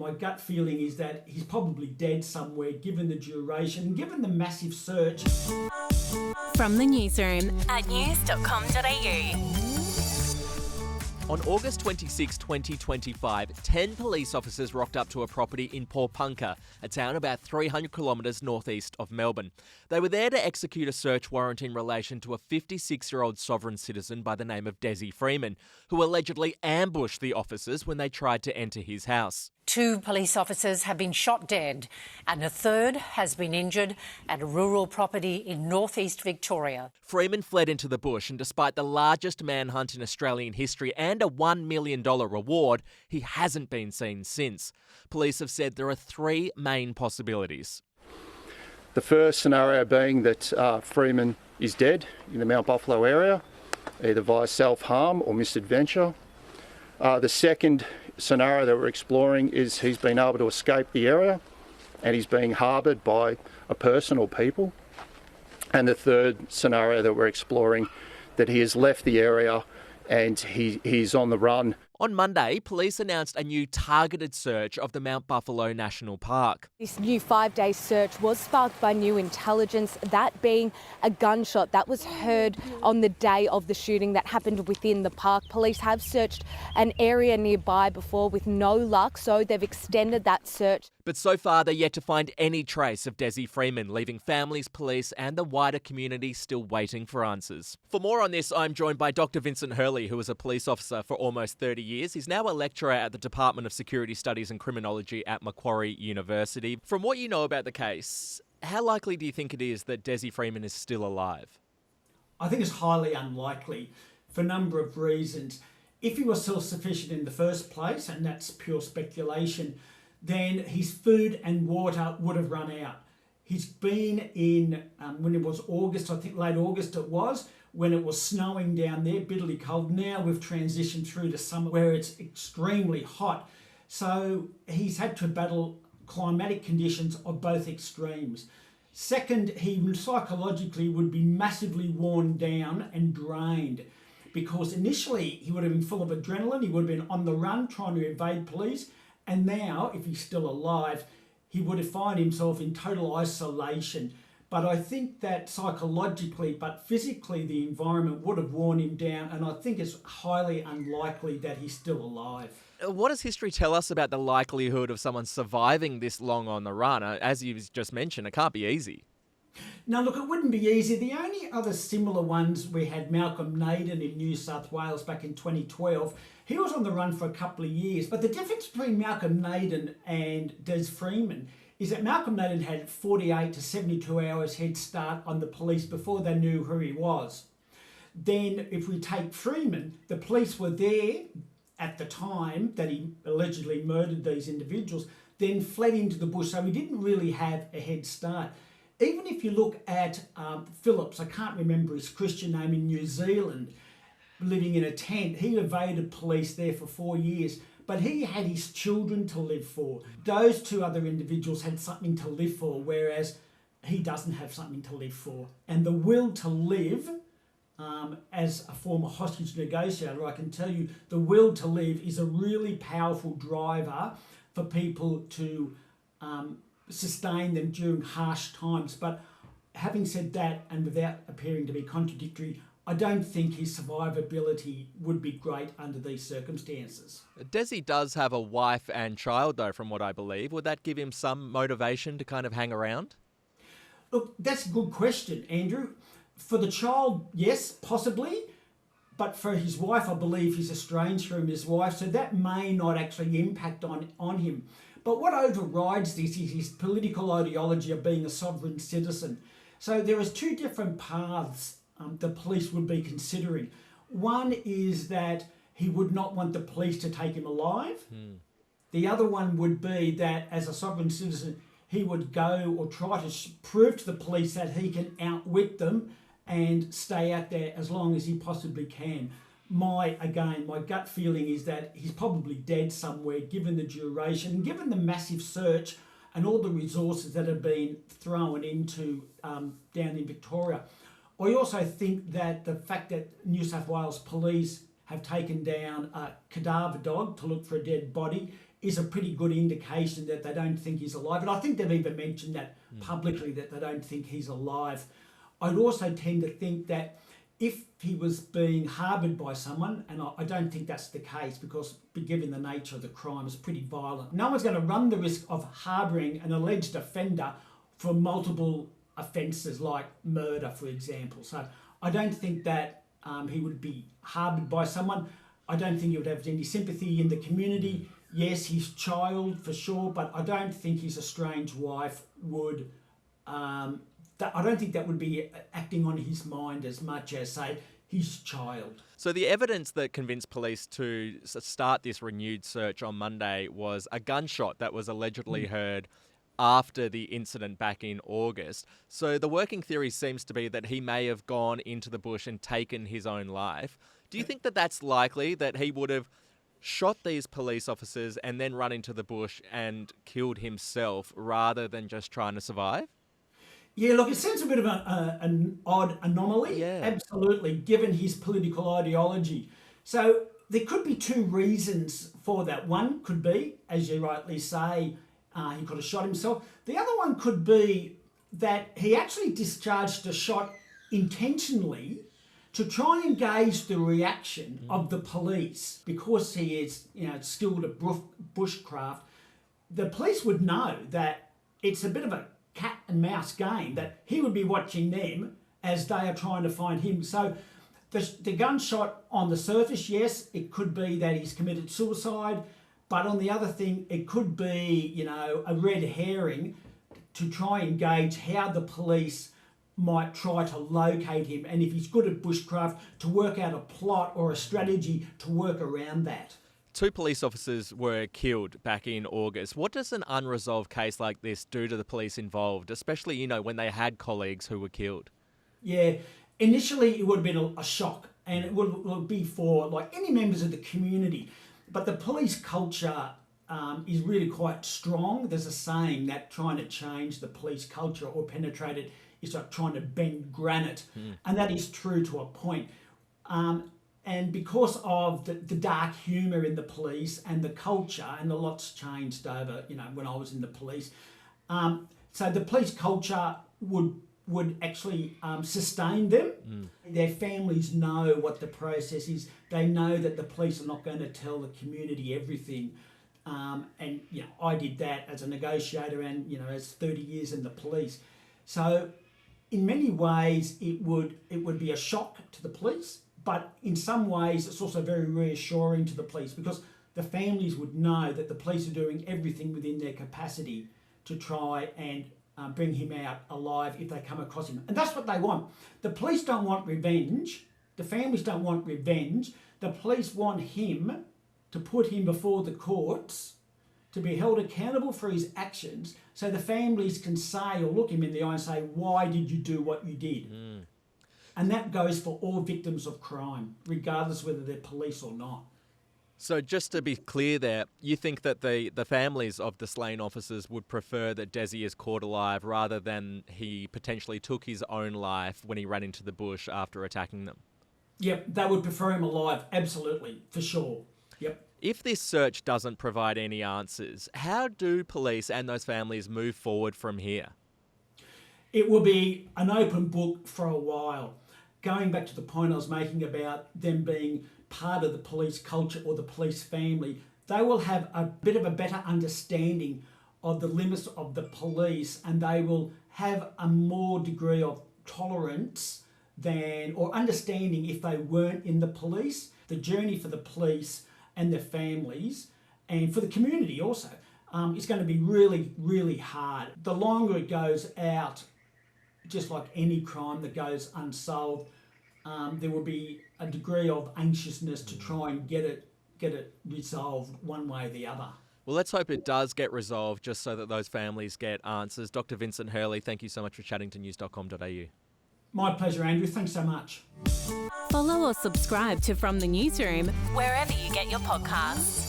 my gut feeling is that he's probably dead somewhere, given the duration, given the massive search. From the Newsroom at news.com.au. On August 26, 2025, 10 police officers rocked up to a property in Pawnpukka, a town about 300 kilometres northeast of Melbourne. They were there to execute a search warrant in relation to a 56-year-old sovereign citizen by the name of Dezi Freeman, who allegedly ambushed the officers when they tried to enter his house. 2 police officers have been shot dead and a third has been injured at a rural property in northeast Victoria. Freeman fled into the bush, and despite the largest manhunt in Australian history and a $1 million reward, he hasn't been seen since. Police have said there are 3 main possibilities. The first scenario being that Freeman is dead in the Mount Buffalo area, either via self-harm or misadventure. The second scenario that we're exploring is he's been able to escape the area and he's being harboured by a person or people. And the third scenario that we're exploring, that he has left the area and he's on the run. On Monday, police announced a new targeted search of the Mount Buffalo National Park. This new 5-day search was sparked by new intelligence, that being a gunshot that was heard on the day of the shooting that happened within the park. Police have searched an area nearby before with no luck, so they've extended that search. But so far, they're yet to find any trace of Dezi Freeman, leaving families, police and the wider community still waiting for answers. For more on this, I'm joined by Dr. Vincent Hurley, who was a police officer for almost 30 years. He's now a lecturer at the Department of Security Studies and Criminology at Macquarie University. From what you know about the case, how likely do you think it is that Dezi Freeman is still alive? I think it's highly unlikely for a number of reasons. If he was self-sufficient in the first place, and that's pure speculation, then his food and water would have run out. He's been in, when it was August, I think late August it was, when it was snowing down there, bitterly cold. Now we've transitioned through to summer where it's extremely hot. So he's had to battle climatic conditions of both extremes. Second, he psychologically would be massively worn down and drained, because initially he would have been full of adrenaline, he would have been on the run trying to evade police, and now, if he's still alive, he would have found himself in total isolation. But I think that psychologically, but physically, the environment would have worn him down, and I think it's highly unlikely that he's still alive. What does history tell us about the likelihood of someone surviving this long on the run? As you just mentioned, it can't be easy. Now, look, it wouldn't be easy. The only other similar ones, we had Malcolm Naden in New South Wales back in 2012. He was on the run for a couple of years. But the difference between Malcolm Naden and Dezi Freeman is that Malcolm Naden had 48 to 72 hours head start on the police before they knew who he was. Then, if we take Freeman, the police were there at the time that he allegedly murdered these individuals, then fled into the bush. So he didn't really have a head start. Even if you look at Phillips, I can't remember his Christian name, in New Zealand, living in a tent, he evaded police there for 4 years, but he had his children to live for. Those 2 other individuals had something to live for, whereas he doesn't have something to live for. And the will to live, as a former hostage negotiator, I can tell you, the will to live is a really powerful driver for people to sustain them during harsh times. But having said that, and without appearing to be contradictory, I don't think his survivability would be great under these circumstances. Dezi does have a wife and child, though, from what I believe. Would that give him some motivation to kind of hang around? Look, that's a good question, Andrew. For the child, yes, possibly. But for his wife, I believe he's estranged from his wife, so that may not actually impact on him. But what overrides this is his political ideology of being a sovereign citizen. So there is 2 different paths the police would be considering. One is that he would not want the police to take him alive. The other one would be that as a sovereign citizen, he would go or try to prove to the police that he can outwit them and stay out there as long as he possibly can. My gut feeling is that he's probably dead somewhere, given the duration, given the massive search and all the resources that have been thrown into down in Victoria. I also think that the fact that New South Wales police have taken down a cadaver dog to look for a dead body is a pretty good indication that they don't think he's alive. And I think they've even mentioned that publicly, that they don't think he's alive. I'd also tend to think that if he was being harboured by someone, and I don't think that's the case because given the nature of the crime, it's pretty violent. No one's going to run the risk of harbouring an alleged offender for multiple offences like murder, for example. So I don't think that he would be harboured by someone. I don't think he would have any sympathy in the community. Yes, his child for sure, but I don't think his estranged wife would. I don't think that would be acting on his mind as much as, say, his child. So the evidence that convinced police to start this renewed search on Monday was a gunshot that was allegedly heard after the incident back in August. So the working theory seems to be that he may have gone into the bush and taken his own life. Do you think that that's likely, that he would have shot these police officers and then run into the bush and killed himself rather than just trying to survive? Yeah, look, it seems a bit of an odd anomaly, absolutely, given his political ideology. So there could be two reasons for that. One could be, as you rightly say, he could have shot himself. The other one could be that he actually discharged a shot intentionally to try and gauge the reaction of the police. Because he is, skilled at bushcraft, the police would know that it's a bit of a cat and mouse game, that he would be watching them as they are trying to find him. So the gunshot on the surface, yes, it could be that he's committed suicide, but on the other thing, it could be, a red herring to try and gauge how the police might try to locate him, and if he's good at bushcraft, to work out a plot or a strategy to work around that. 2 police officers were killed back in August. What does an unresolved case like this do to the police involved, especially, when they had colleagues who were killed? Yeah, initially it would have been a shock, and it would be for like any members of the community. But the police culture is really quite strong. There's a saying that trying to change the police culture or penetrate it is like trying to bend granite, and that is true to a point. And because of the dark humour in the police and the culture, and a lot's changed over, when I was in the police. So the police culture would actually sustain them. Their families know what the process is. They know that the police are not going to tell the community everything. And I did that as a negotiator and, as 30 years in the police. So in many ways, it would be a shock to the police. But in some ways, it's also very reassuring to the police because the families would know that the police are doing everything within their capacity to try and bring him out alive if they come across him. And that's what they want. The police don't want revenge. The families don't want revenge. The police want him to put him before the courts, to be held accountable for his actions, so the families can say or look him in the eye and say, why did you do what you did? And that goes for all victims of crime, regardless whether they're police or not. So just to be clear there, you think that the families of the slain officers would prefer that Dezi is caught alive rather than he potentially took his own life when he ran into the bush after attacking them? Yep, they would prefer him alive, absolutely, for sure. Yep. If this search doesn't provide any answers, how do police and those families move forward from here? It will be an open book for a while. Going back to the point I was making about them being part of the police culture or the police family, they will have a bit of a better understanding of the limits of the police, and they will have a more degree of tolerance or understanding if they weren't in the police. The journey for the police and their families, and for the community also, is going to be really, really hard. The longer it goes out, just like any crime that goes unsolved, there will be a degree of anxiousness to try and get it resolved one way or the other. Well, let's hope it does get resolved just so that those families get answers. Dr. Vincent Hurley, thank you so much for chatting to news.com.au. My pleasure, Andrew. Thanks so much. Follow or subscribe to From the Newsroom wherever you get your podcasts.